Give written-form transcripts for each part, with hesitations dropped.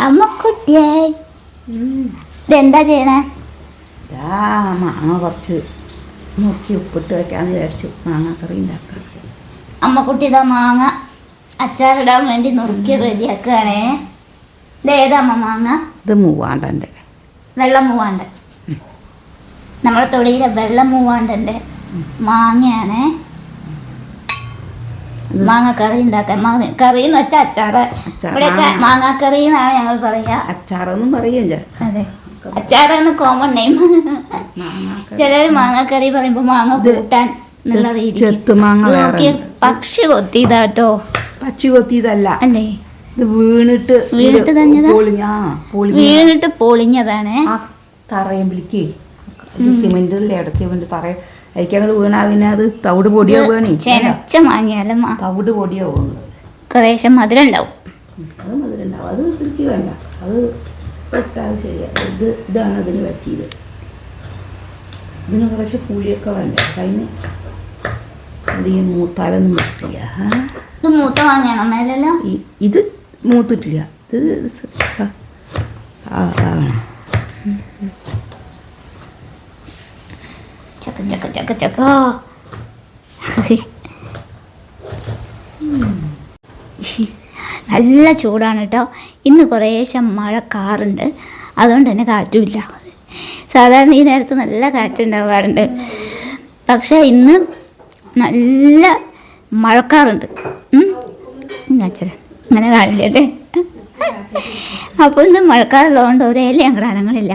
അമ്മക്കുട്ടിയെ ഇതെന്താ ചെയ്യണേ? മാങ്ങ കുറച്ച് നോക്കി ഉപ്പിട്ട് വയ്ക്കാന്ന് വിചാരിച്ചു. മാങ്ങ കറി ഉണ്ടാക്കാം. അമ്മക്കുട്ടി ഇതാ മാങ്ങ അച്ചാറിടാൻ വേണ്ടി നുറുക്കി റെഡിയാക്കുകയാണേ. ഇത് ഏതമ്മ മാങ്ങ? ഇത് മൂവാണ്ടൻ്റെ വെള്ളം മൂവാണ്ടൻ. നമ്മുടെ തൊടിയിലെ വെള്ളം മൂവാണ്ടൻ്റെ മാങ്ങയാണേ. മാങ്ങ കറി ഉണ്ടാക്കാൻ. കറി എന്ന് വെച്ചാൽ അച്ചാറ്. ഇവിടെയൊക്കെ മാങ്ങാക്കറി എന്നാണ് ഞങ്ങൾ പറയാ. അച്ചാറൊന്നും പറയില്ല. അതെ, അച്ചാറാണ് കോമൺ നെയിം. ചിലർ മാങ്ങാക്കറി പറയുമ്പോ മാങ്ങ കൂട്ടാൻ എന്നുള്ള രീതി. പക്ഷി കൊത്തിയതാട്ടോ. പക്ഷി കൊത്തിയതല്ല അല്ലേ, ഇത് വീണിട്ട് വീണിട്ട് പൊളിഞ്ഞതാണ്. തറയുമ്പിളിക്ക് സിമെന്റിൽ ഇടത്തി തറ അയക്കങ്ങോട്ട് വീണാ പിന്നെ അത് തവിട് പൊടിയോ വീണി ചെനച്ച മാങ്ങിയാലും തവിട് പൊടിയോ വീണത്. കുറേശ്ശെ മധുരം ഉണ്ടാവും. അത് മധുരം ഉണ്ടാവും. അത് ഇത്തിരിക്ക് വേണ്ട, അത് ഇട്ടാൽ ശരിയാ. ഇതാണ് അതിന് പറ്റിയത്. ഇതിന് കുറച്ച് പുളിയൊക്കെ വേണ്ട. അതിന് അധികം മൂത്താലൊന്നും പറ്റില്ല. ഇത് മൂത്ത മാങ്ങയാണോ മേലെല്ലാം? ഇത് മൂത്തിട്ടില്ല. ഇത് അതാണ് ചക്ക ചക്ക ചക്ക ചക്ക. നല്ല ചൂടാണ് കേട്ടോ. ഇന്ന് കുറേശ്ശെ മഴക്കാറുണ്ട്, അതുകൊണ്ട് തന്നെ കാറ്റുമില്ല. സാധാരണ ഈ നേരത്ത് നല്ല കാറ്റുണ്ടാവാറുണ്ട്, പക്ഷേ ഇന്ന് നല്ല മഴക്കാറുണ്ട്. അച്ഛൻ അങ്ങനെ കാണില്ലല്ലേ. അപ്പോൾ ഇന്ന് മഴക്കാറുള്ളതുകൊണ്ട് ഒരു ഇല ഞങ്ങളുടെ അനങ്ങളില്ല.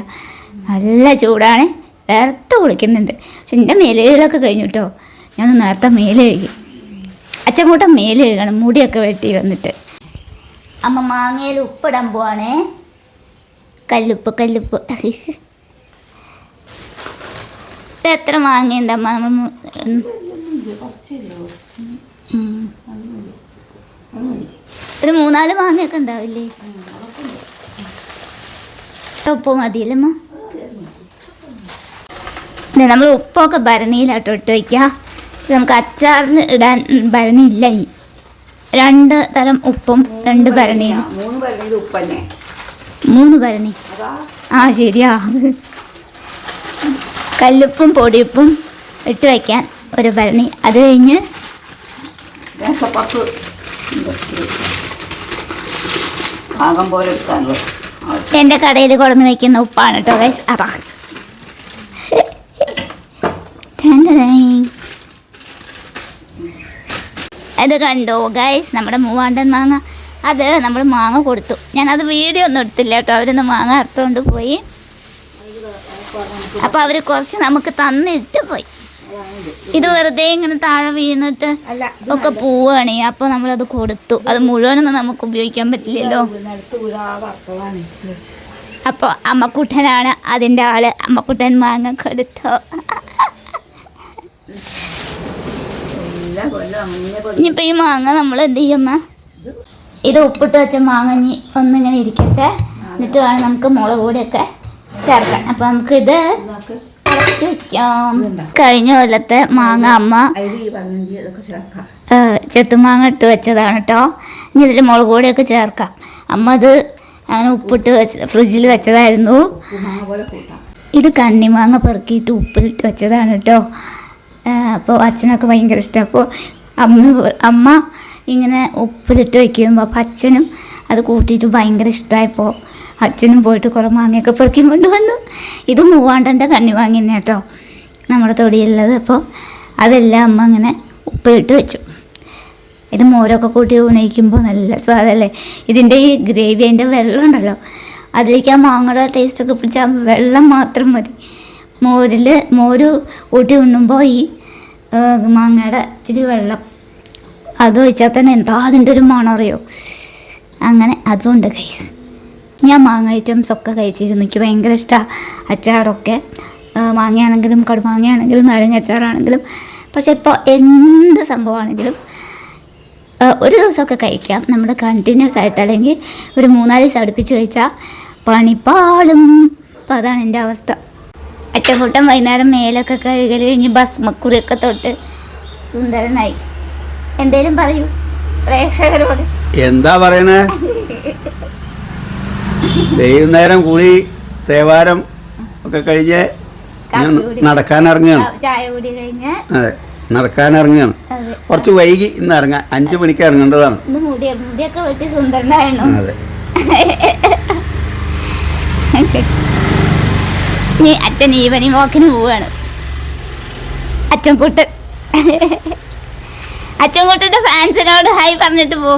നല്ല ചൂടാണ്, വേർത്ത് കുളിക്കുന്നുണ്ട്. പക്ഷെ എൻ്റെ മേലുകഴുകലൊക്കെ കഴിഞ്ഞു കേട്ടോ. ഞാൻ നേരത്തെ മേല് കഴുകി. അച്ഛൻ കൂട്ടം മേല് കഴുകണം, മുടിയൊക്കെ വെട്ടി വന്നിട്ട്. അമ്മ മാങ്ങയിൽ ഉപ്പിടാൻ പോവാണേ. കല്ലുപ്പ് കല്ലുപ്പ്. ഇത് എത്ര മാങ്ങയുണ്ടമ്മ? നമ്മൾ ഒരു 3-4 മാങ്ങയൊക്കെ ഉണ്ടാവില്ലേ? ഉപ്പ് മതിയല്ലമ്മ. നമ്മൾ ഉപ്പൊക്കെ ഭരണിയിലാട്ടോ ഇട്ട് വയ്ക്കുക. നമുക്ക് അച്ചാറിന് ഇടാൻ ഭരണി ഇല്ല. 2 തരം ഉപ്പും 2 ഭരണിയും. 3 ഭരണി. ആ ശരിയാ. കല്ലുപ്പും പൊടിയുപ്പും ഇട്ട് വയ്ക്കാൻ ഒരു ഭരണി. അത് കഴിഞ്ഞ് എൻ്റെ കടയിൽ കൊണ്ടുവന്ന് വയ്ക്കുന്ന ഉപ്പാണ് കേട്ടോ ഗൈസ്. അതാ അത് കണ്ടോ ഗൈസ്, നമ്മുടെ മൂവാണ്ടൻ മാങ്ങ. അത് നമ്മൾ മാങ്ങ കൊടുത്തു. ഞാനത് വീഡിയോ ഒന്നും എടുത്തില്ല കേട്ടോ. അവരൊന്ന് മാങ്ങ അറുത്തുകൊണ്ട് പോയി. അപ്പോൾ അവർ കുറച്ച് നമുക്ക് തന്നിട്ട് പോയി. ഇത് വെറുതെ ഇങ്ങനെ താഴെ വീണിട്ട് ഒക്കെ പോവുകയാണ്. അപ്പോൾ നമ്മളത് കൊടുത്തു. അത് മുഴുവനൊന്നും നമുക്ക് ഉപയോഗിക്കാൻ പറ്റില്ലല്ലോ. അപ്പോൾ അമ്മക്കുട്ടനാണ് അതിൻ്റെ ആള്. അമ്മക്കുട്ടൻ മാങ്ങ കൊടുത്തു. ഇനിയിപ്പോൾ ഈ മാങ്ങ നമ്മൾ എന്ത് ചെയ്യമ്മ? ഇത് ഉപ്പിട്ട് വെച്ച മാങ്ങ ഇനി ഒന്നിങ്ങനെ ഇരിക്കട്ടെ. എന്നിട്ട് വേണം നമുക്ക് മുളക് പൊടിയൊക്കെ ചേർക്കാൻ. അപ്പോൾ നമുക്കിത് വയ്ക്കാം. കഴിഞ്ഞ കൊല്ലത്തെ മാങ്ങ അമ്മ ചെത്തുമാങ്ങ ഇട്ട് വെച്ചതാണ് കേട്ടോ. ഇനി ഇതിൽ മുളക് പൊടിയൊക്കെ ചേർക്കാം. അമ്മ അത് അങ്ങനെ ഉപ്പിട്ട് ഫ്രിഡ്ജിൽ വെച്ചതായിരുന്നു. ഇത് കണ്ണിമാങ്ങ പെറുക്കിയിട്ട് ഉപ്പിലിട്ട് വെച്ചതാണ് കേട്ടോ. അപ്പോൾ അച്ഛനൊക്കെ ഭയങ്കര ഇഷ്ടം. അപ്പോൾ അമ്മ ഇങ്ങനെ ഉപ്പിലിട്ട് വയ്ക്കുമ്പോൾ അപ്പോൾ അച്ഛനും അത് കൂട്ടിയിട്ട് ഭയങ്കര ഇഷ്ടമായപ്പോൾ അച്ഛനും പോയിട്ട് കുറേ മാങ്ങയൊക്കെ പെറുക്കി കൊണ്ടുവന്നു. ഇത് മൂവാണ്ടൻ്റെ കണ്ണിമാങ്ങ തന്നെ കേട്ടോ, നമ്മുടെ തൊടിയുള്ളത്. അപ്പോൾ അതെല്ലാം അമ്മ അങ്ങനെ ഉപ്പിലിട്ട് വെച്ചു. ഇത് മോരൊക്കെ കൂട്ടി ഉണയിക്കുമ്പോൾ നല്ല സ്വാദല്ലേ. ഇതിൻ്റെ ഈ ഗ്രേവി, അതിൻ്റെ വെള്ളം ഉണ്ടല്ലോ, അതിലേക്ക് ആ മാങ്ങയുടെ ടേസ്റ്റൊക്കെ പിടിച്ചാൽ വെള്ളം മാത്രം മതി. മോര് കൂട്ടി ഉണ്ണുമ്പോൾ ഈ മാങ്ങയുടെ ഇച്ചിരി വെള്ളം അത് ഒഴിച്ചാൽ തന്നെ എന്താ അതിൻ്റെ ഒരു മണം അറിയോ. അങ്ങനെ അതുകൊണ്ട് ഗൈസ് ഞാൻ മാങ്ങ ഐറ്റംസൊക്കെ കഴിച്ചിരുന്നു. എനിക്ക് ഭയങ്കര ഇഷ്ടമാണ് അച്ചാറൊക്കെ. മാങ്ങയാണെങ്കിലും കടുമാങ്ങയാണെങ്കിലും നാരങ്ങ അച്ചാറാണെങ്കിലും. പക്ഷെ ഇപ്പോൾ എന്ത് സംഭവമാണെങ്കിലും ഒരു ദിവസമൊക്കെ കഴിക്കാം. നമ്മൾ കണ്ടിന്യൂസ് ആയിട്ട് അല്ലെങ്കിൽ ഒരു 3-4 ദിവസം അടുപ്പിച്ച് കഴിച്ചാൽ പണിപ്പാളും. അപ്പോൾ അതാണ് എൻ്റെ അവസ്ഥ. അച്ചക്കൂട്ടം വൈകുന്നേരം മേലൊക്കെ കഴുകൽ കഴിഞ്ഞ് ഭസ്മക്കുറിയൊക്കെ തൊട്ട് സുന്ദരനായി. എന്തേലും പറയൂ പ്രേക്ഷകരോട്. എന്താ പറയണേ? വൈകുന്നേരം കൂടി തേവാരം ഒക്കെ കഴിഞ്ഞ് നടക്കാനിറങ്ങുകയാണ്. ചായ കൂടി കഴിഞ്ഞ് അതെ, നടക്കാനിറങ്ങുകയാണ്. കുറച്ച് വൈകി ഇന്ന് ഇറങ്ങാൻ, 5 മണിക്ക് ഇറങ്ങേണ്ടതാണ്. ഇന്ന് മുടിയൊക്കെ വെട്ടി സുന്ദരനായിരുന്നു. അതെ. നീ അച്ഛൻ ഈവനിങ് വാക്കിന് പോവാണ്. അച്ഛൻകുട്ടൻ അച്ഛൻകുട്ടൻ്റെ ഫാൻസിനോട് ഹായ് പറഞ്ഞിട്ട് പോ.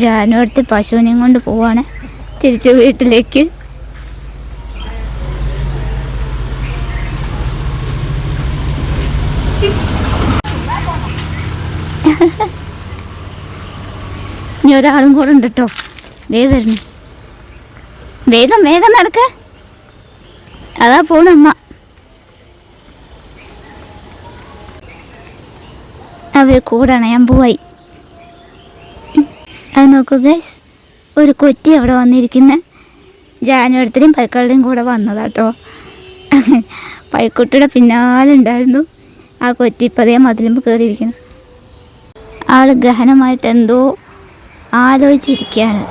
ജാനു അടുത്ത് പശുവിനെയും കൊണ്ട് പോവാണ് തിരിച്ച് വീട്ടിലേക്ക്. ഇനി ഒരാളും കൂടെ ഉണ്ട് കേട്ടോ. ദേ വരുന്നു. വേഗം വേഗം നടക്ക. അതാ പോണമ്മ. അവർ കൂടെ അണയാൻ പോവായി. അത് നോക്കൂ ഗൈസ്, ഒരു കൊറ്റി അവിടെ വന്നിരിക്കുന്ന ജാനുവരത്തിലും പൈക്കളുടെയും കൂടെ വന്നതാട്ടോ. പൈക്കുട്ടിയുടെ പിന്നാലെ ഉണ്ടായിരുന്നു ആ കൊറ്റി. ഇപ്പതേ മതിലുമ്പ് കയറിയിരിക്കുന്നു. ആൾ ഗഹനമായിട്ട് എന്തോ ആലോചിച്ചിരിക്കുകയാണ്.